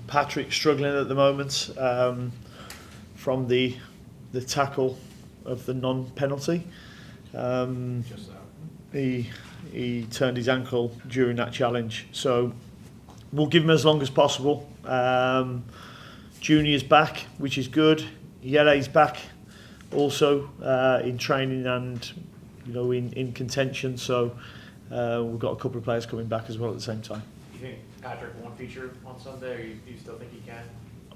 Patrick struggling at the moment from the tackle of the non-penalty. Just that. He turned his ankle during that challenge, so we'll give him as long as possible. Junior's back, which is good. Yere's back also in training and in contention, so we've got a couple of players coming back as well at the same time. You think Patrick won't feature on Sunday, or you still think he can?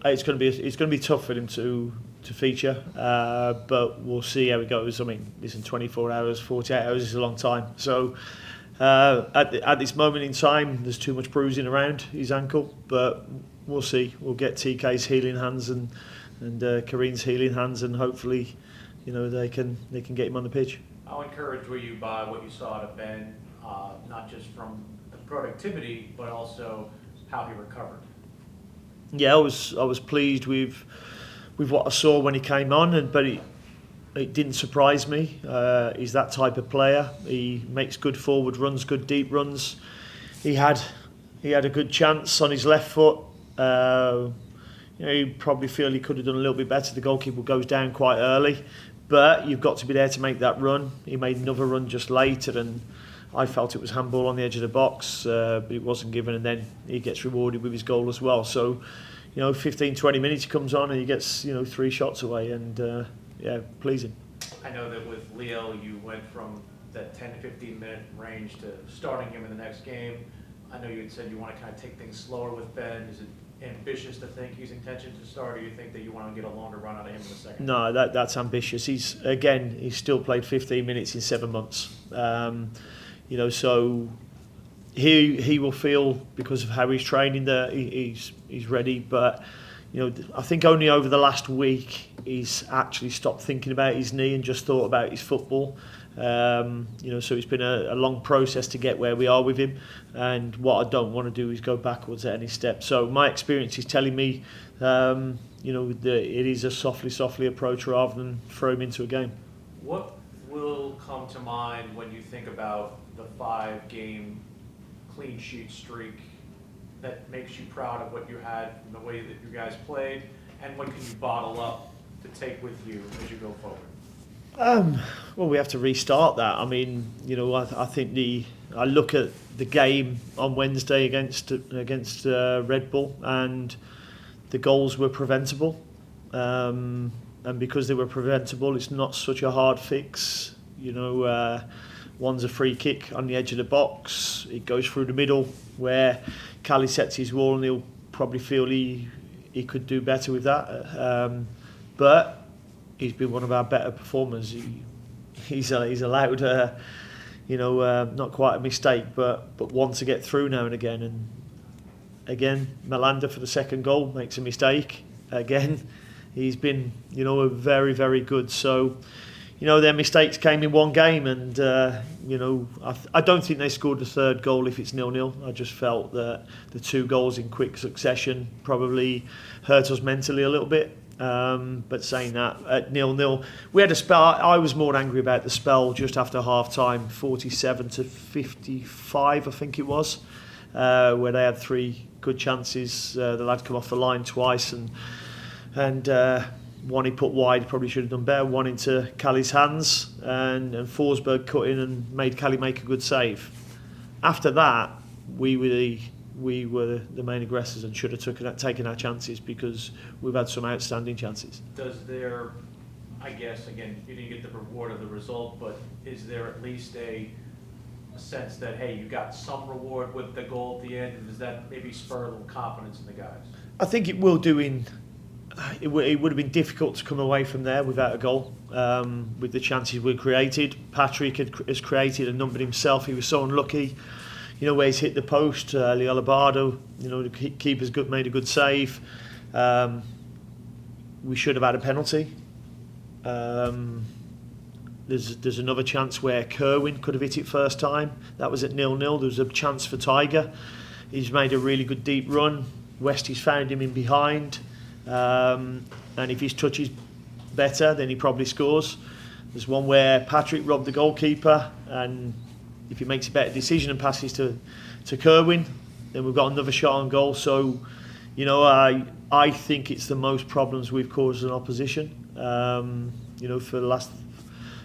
It's going to be tough for him to feature, but we'll see how it goes. I mean, listen, 24 hours, 48 hours is a long time. So at this moment in time, there's too much bruising around his ankle, but we'll see. We'll get TK's healing hands and Kareen's healing hands, and hopefully, they can get him on the pitch. How encouraged were you by what you saw at Ben, not just from the productivity, but also how he recovered? Yeah, I was pleased with what I saw when he came on, but it didn't surprise me. He's that type of player. He makes good forward runs, good deep runs. He had a good chance on his left foot. You probably feel he could have done a little bit better. The goalkeeper goes down quite early, but you've got to be there to make that run. He made another run just later, and I felt it was handball on the edge of the box, but it wasn't given, and then he gets rewarded with his goal as well. So, 15-20 minutes he comes on and he gets 3 shots away, and pleasing. I know that with Leo you went from that 10 to 15 minute range to starting him in the next game. I know you had said you want to kind of take things slower with Ben. Is it ambitious to think he's intention to start, or do you think that you want to get a longer run out of him in the second? No, that's ambitious. He's still played 15 minutes in 7 months. So he will feel, because of how he's training, that he's ready. But I think only over the last week he's actually stopped thinking about his knee and just thought about his football. So it's been a long process to get where we are with him, and what I don't want to do is go backwards at any step. So my experience is telling me that it is a softly approach rather than throw him into a game. What will come to mind when you think about the 5-game clean sheet streak that makes you proud of what you had and the way that you guys played, and what can you bottle up to take with you as you go forward? Well, we have to restart that. I mean, I think I look at the game on Wednesday against Red Bull, and the goals were preventable. And because they were preventable, it's not such a hard fix. One's a free kick on the edge of the box. It goes through the middle where Cali sets his wall, and he'll probably feel he could do better with that. But he's been one of our better performers. He's allowed, not quite a mistake, but one to get through now and again. And again, Melanda for the second goal makes a mistake. Again, he's been, very, very good. So, their mistakes came in one game, and I don't think they scored the third goal if it's 0-0. I just felt that the 2 goals in quick succession probably hurt us mentally a little bit. But saying that, at 0-0, we had a spell. I was more angry about the spell just after half time, 47 to 55, I think it was, where they had 3 good chances. The lad come off the line twice, and one he put wide, probably should have done better. One into Cali's hands, and Forsberg cut in and made Cali make a good save. After that, we were the main aggressors and should have taken our chances, because we've had some outstanding chances. Does there, I guess, again, you didn't get the reward of the result, but is there at least a sense that, hey, you got some reward with the goal at the end, and does that maybe spur a little confidence in the guys? I think it will do. It would have been difficult to come away from there without a goal, with the chances we created. Patrick has created a number himself. He was so unlucky, where he's hit the post. Leo Labardo, the keeper's made a good save. We should have had a penalty. There's another chance where Kerwin could have hit it first time. That was at 0-0. There was a chance for Tiger. He's made a really good deep run. Westie's found him in behind. And if his touch is better, then he probably scores. There's one where Patrick robbed the goalkeeper, and if he makes a better decision and passes to Kerwin, then we've got another shot on goal. So, you know, I think it's the most problems we've caused as an opposition. You know, for the last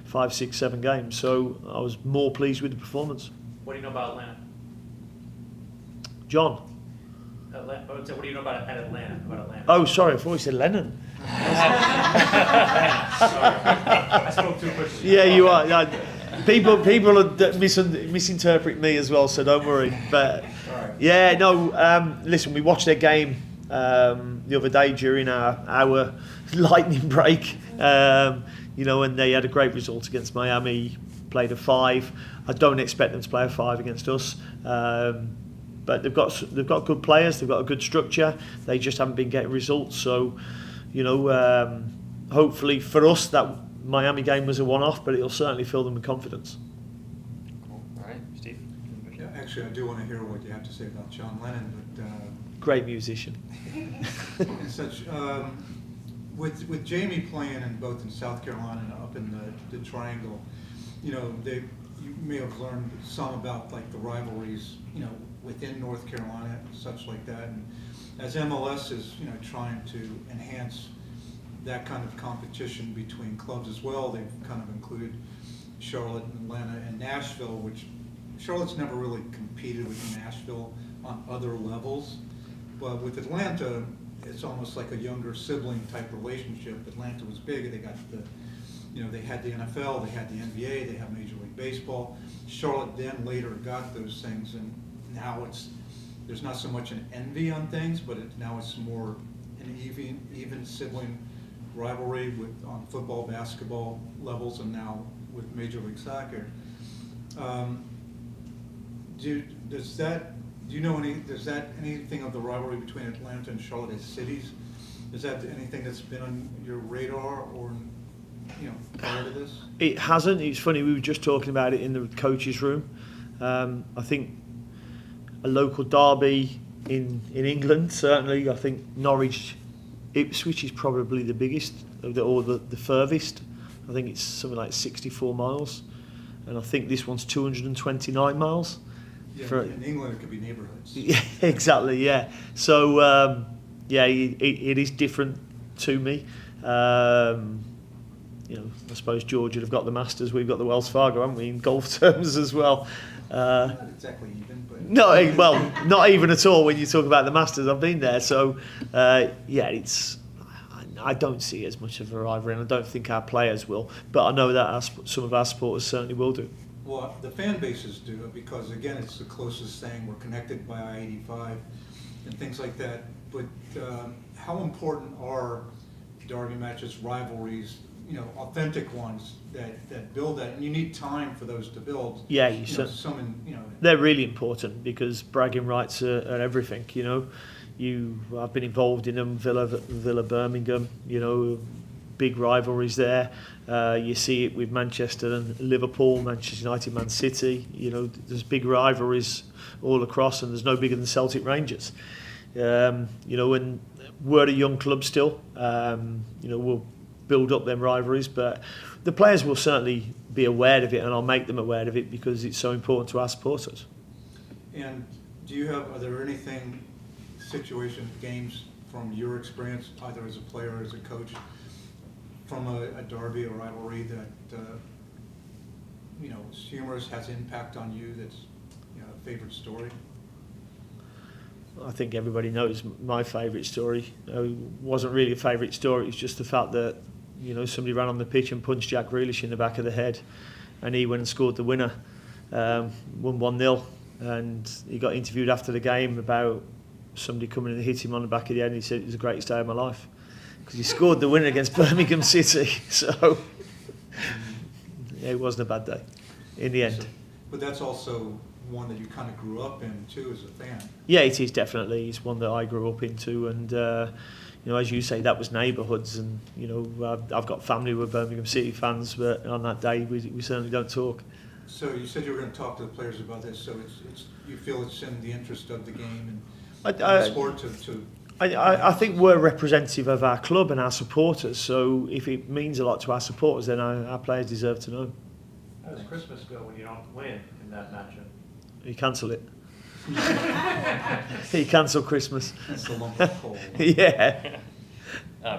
5, 6, 7 games. So I was more pleased with the performance. What do you know about Atlanta? John. What do you know about Atlanta? Oh, sorry, I thought you said Lennon. Sorry, I spoke too quickly. Yeah, you are. People misinterpret me as well, so don't worry. But yeah, no. Listen, we watched their game the other day during our lightning break. You know, and they had a great result against Miami. Played a 5. I don't expect them to play a 5 against us. But they've got good players. They've got a good structure. They just haven't been getting results. So, you know, hopefully for us that Miami game was a one-off, but it'll certainly fill them with confidence. Cool. All right, Steve. Yeah, actually, I do want to hear what you have to say about John Lennon, but great musician. and such. With Jamie playing in both in South Carolina and up in the Triangle, you know, you may have learned some about like the rivalries, you know, within North Carolina and such like that. And as MLS is, you know, trying to enhance that kind of competition between clubs as well, they've kind of included Charlotte and Atlanta and Nashville, which Charlotte's never really competed with Nashville on other levels. But with Atlanta, it's almost like a younger sibling type relationship. Atlanta was big. They got they had the NFL, they had the NBA, they have Major League Baseball. Charlotte then later got those things, and now there's not so much an envy on things, but now it's more an even sibling rivalry on football, basketball levels, and now with Major League Soccer. Does that anything of the rivalry between Atlanta and Charlotte as cities? Is that anything that's been on your radar or, you know, prior to this? It hasn't. It's funny, we were just talking about it in the coaches' room. I think a local derby in England, certainly. I think Norwich, Ipswich is probably the biggest or the furthest. I think it's something like 64 miles, and I think this one's 229 miles. Yeah, in England it could be neighbourhoods. Yeah, exactly. Yeah. So yeah, it is different to me. You know, I suppose George would have got the Masters. We've got the Wells Fargo, haven't we, in golf terms as well. Not exactly even, but no, well, not even at all when you talk about the Masters. I've been there, so yeah, I don't see as much of a rivalry, and I don't think our players will. But I know that some of our supporters certainly will do. Well, the fan bases do it because, again, it's the closest thing. We're connected by I-85 and things like that. But how important are derby matches, rivalries, you know, authentic ones that build that? And you need time for those to build. Yeah, they're really important because bragging rights are everything. You know, I've been involved in them. Villa, Birmingham. You know, big rivalries there. You see it with Manchester and Liverpool, Manchester United, Man City. You know, there's big rivalries all across, and there's no bigger than Celtic Rangers. You know, and we're a young club still. You know, we'll build up them rivalries, but the players will certainly be aware of it, and I'll make them aware of it because it's so important to our supporters. And are there situations, games from your experience, either as a player or as a coach, from a derby or rivalry that you know, humorous, has impact on you? That's, you know, a favorite story. I think everybody knows my favourite story. It wasn't really a favourite story. It's just the fact that, you know, somebody ran on the pitch and punched Jack Grealish in the back of the head, and he went and scored the winner, won 1-0, and he got interviewed after the game about somebody coming and hit him on the back of the head, and he said it was the greatest day of my life because he scored the winner against Birmingham City. So yeah, it wasn't a bad day in the end. But that's also one that you kind of grew up in too as a fan. Yeah, it is definitely. It's one that I grew up into, and you know, as you say, that was neighbourhoods, and you know, I've got family who are Birmingham City fans, but on that day we certainly don't talk. So you said you were going to talk to the players about this. So you feel it's in the interest of the game and the sport to. I think we're representative of our club and our supporters. So if it means a lot to our supporters, then our players deserve to know. How does Christmas go when you don't win in that matchup? You cancel it. He cancelled Christmas. That's a lump of coal. Yeah.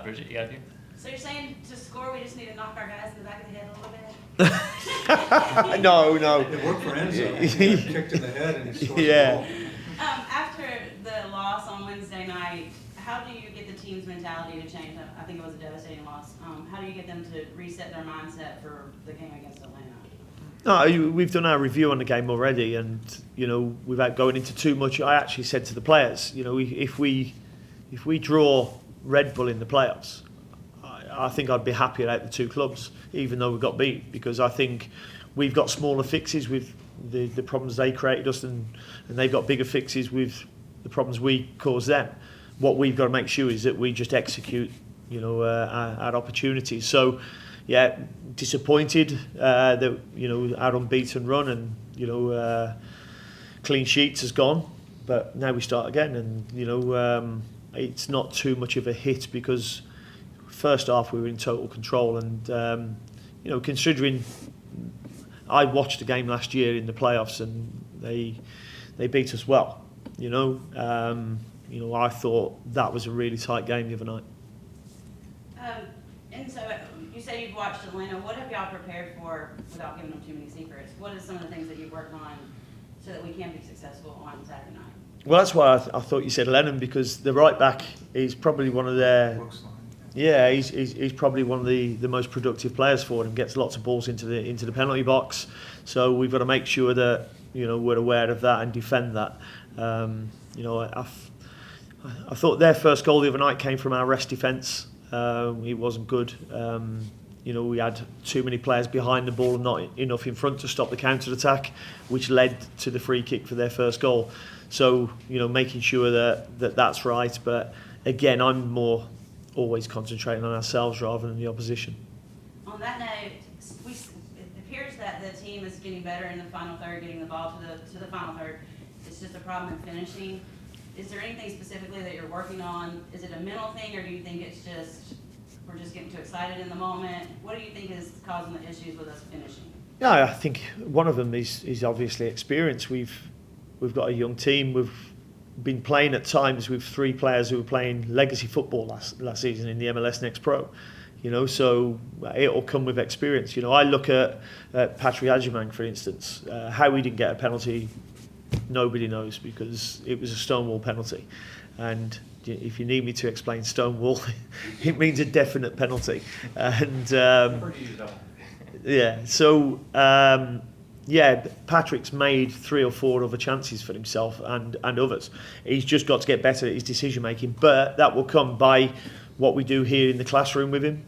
Bridget, you got a few? So you're saying to score, we just need to knock our guys in the back of the head a little bit? No. It worked for Enzo. He got kicked in the head and he scored Yeah. the goal. After the loss on Wednesday night, how do you get the team's mentality to change? I think it was a devastating loss. How do you get them to reset their mindset for the game against Atlanta? No, we've done our review on the game already, and without going into too much, I actually said to the players, if we draw Red Bull in the playoffs, I think I'd be happier out the two clubs, even though we got beat, because I think we've got smaller fixes with the problems they created us, and they've got bigger fixes with the problems we caused them. What we've got to make sure is that we just execute, our opportunities. So, yeah, disappointed that our unbeaten run and clean sheets has gone, but now we start again, and it's not too much of a hit because first half we were in total control, and considering I watched the game last year in the playoffs and they beat us well. I thought that was a really tight game the other night. And so you say you've watched Atlanta. What have y'all prepared for without giving them too many secrets? What are some of the things that you've worked on so that we can be successful on Saturday night? Well, that's why I thought you said Lennon, because the right back is probably one of their... Brooks line. Yeah, he's probably one of the most productive players for them. Gets lots of balls into the penalty box, so we've got to make sure that we're aware of that and defend that. I thought their first goal the other night came from our rest defence. It wasn't good. We had too many players behind the ball and not enough in front to stop the counter attack, which led to the free kick for their first goal. So making sure that that's right. But again, I'm more always concentrating on ourselves rather than the opposition. On that note, it appears that the team is getting better in the final third, getting the ball to the final third. It's just a problem in finishing. Is there anything specifically that you're working on? Is it a mental thing, or do you think it's just we're just getting too excited in the moment? What do you think is causing the issues with us finishing? Yeah, I think one of them is obviously experience. We've got a young team. We've been playing at times with three players who were playing legacy football last season in the MLS Next Pro. So it'll come with experience. I look at Patrick Adjumang, for instance. How he didn't get a penalty, nobody knows, because it was a Stonewall penalty. And if you need me to explain Stonewall, it means a definite penalty. And yeah, so Patrick's made 3 or 4 other chances for himself and others. He's just got to get better at his decision making, but that will come by what we do here in the classroom with him,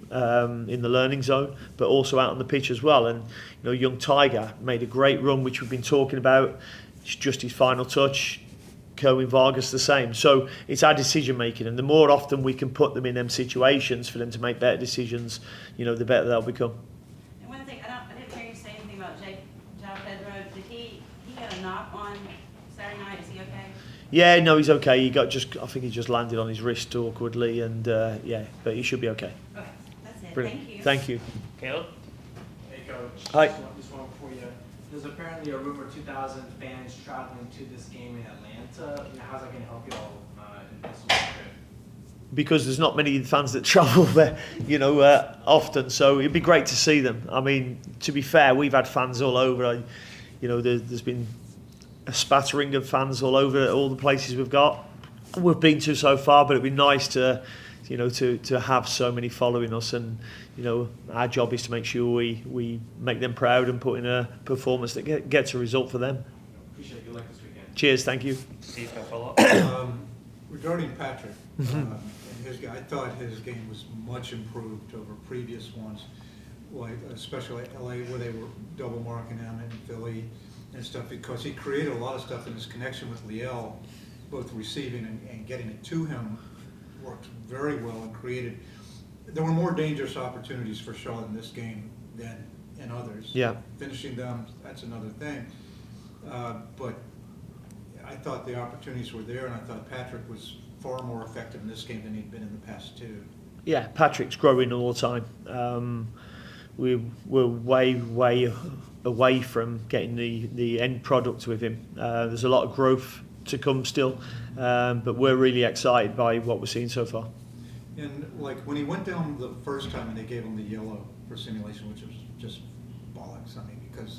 in the learning zone, but also out on the pitch as well. And young Tiger made a great run, which we've been talking about. It's just his final touch. Kerwin Vargas the same. So it's our decision making, and the more often we can put them in them situations for them to make better decisions, the better they'll become. And one thing, I didn't hear you say anything about João Pedro. Did he got a knock on Saturday night? Is he okay? Yeah, no, he's okay. I think he just landed on his wrist awkwardly, and but he should be okay. Okay, that's it. Brilliant. Thank you. Caleb? Hey, Coach. Hi. Just one for you. There's apparently a rumor 2,000 fans traveling to this game in Atlanta. How's that going to help you all in this trip? Because there's not many fans that travel there, often. So it'd be great to see them. I mean, to be fair, we've had fans all over. There's been a spattering of fans all over all the places we've been to so far. But it'd be nice to have so many following us, and our job is to make sure we make them proud and put in a performance that gets a result for them. Appreciate it. Good luck this weekend. Cheers, thank you. Steve, can I follow up? Regarding Patrick, and I thought his game was much improved over previous ones, like especially LA, where they were double marking him, and Philly and stuff, because he created a lot of stuff in his connection with Liel, both receiving and getting it to him, worked very well and created. There were more dangerous opportunities for Charlotte in this game than in others. Yeah. Finishing them, that's another thing. But I thought the opportunities were there, and I thought Patrick was far more effective in this game than he'd been in the past two. Yeah, Patrick's growing all the time. We're way away from getting the end product with him. There's a lot of growth to come still, but we're really excited by what we're seeing so far. And like when he went down the first time and they gave him the yellow for simulation, which was just bollocks. I mean, because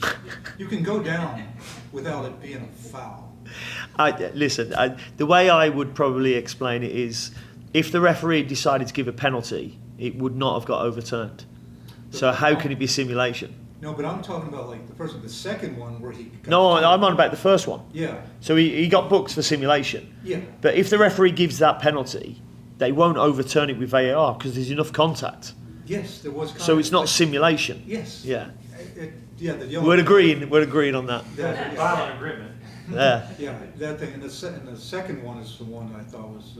you can go down without it being a foul. Listen, the way I would probably explain it is, if the referee decided to give a penalty, it would not have got overturned. So how can it be simulation? No, but I'm talking about like the first one, the second one where he. No, I'm on about the first one. Yeah. So he got booked for simulation. Yeah. But if the referee gives that penalty, they won't overturn it with VAR because there's enough contact. Yes, there was. So it's not simulation. Yes. Yeah. Yeah, the yellow. We're agreeing on that. That, Violent agreement. Yeah. yeah, that thing. And the second one is the one I thought was.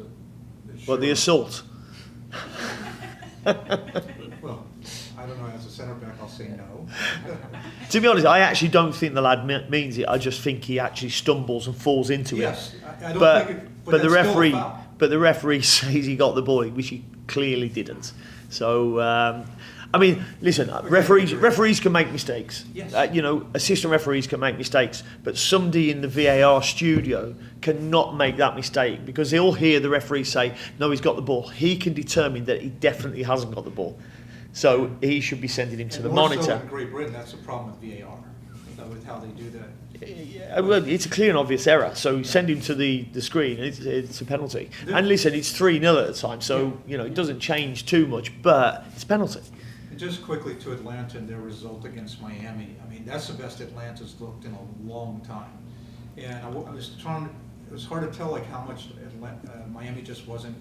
But the assault. Well, I don't know. As a centre back, I'll say no. To be honest, I actually don't think the lad means it. I just think he actually stumbles and falls into Yes, it. I don't But think it. but the that's still a referee foul. but the referee says he got the ball, which he clearly didn't. So I mean, listen, referees can make mistakes. Yes. Assistant referees can make mistakes, but somebody in the VAR studio cannot make that mistake because they'll hear the referee say, "No, he's got the ball." He can determine that he definitely hasn't got the ball, so he should be sending him to And the more monitor. So in Great Britain, that's a problem with VAR, with how they do that. Yeah, well, it's a clear and obvious error, so send him to the screen. It's a penalty. And listen, it's 3-0 at the time, so it doesn't change too much, but it's a penalty. And just quickly to Atlanta and their result against Miami. I mean, that's the best Atlanta's looked in a long time. And I was trying. It was hard to tell like how much Miami just wasn't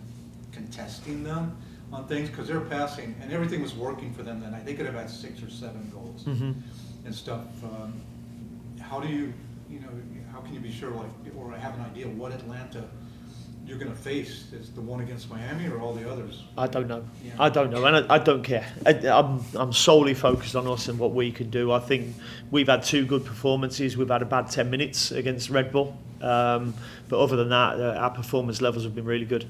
contesting them on things because they're passing and everything was working for them. Then they could have had 6 or 7 goals and stuff. How do you, how can you be sure, or have an idea what Atlanta you're going to face? Is the one against Miami or all the others? I don't know. Yeah. I don't know, and I don't care. I'm solely focused on us and what we can do. I think we've had 2 good performances. We've had a bad 10 minutes against Red Bull. But other than that, our performance levels have been really good.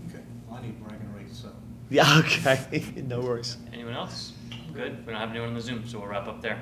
Okay, well, I need bragging rights, so. Yeah, okay. No worries. Anyone else? Good. We don't have anyone on the Zoom, so we'll wrap up there.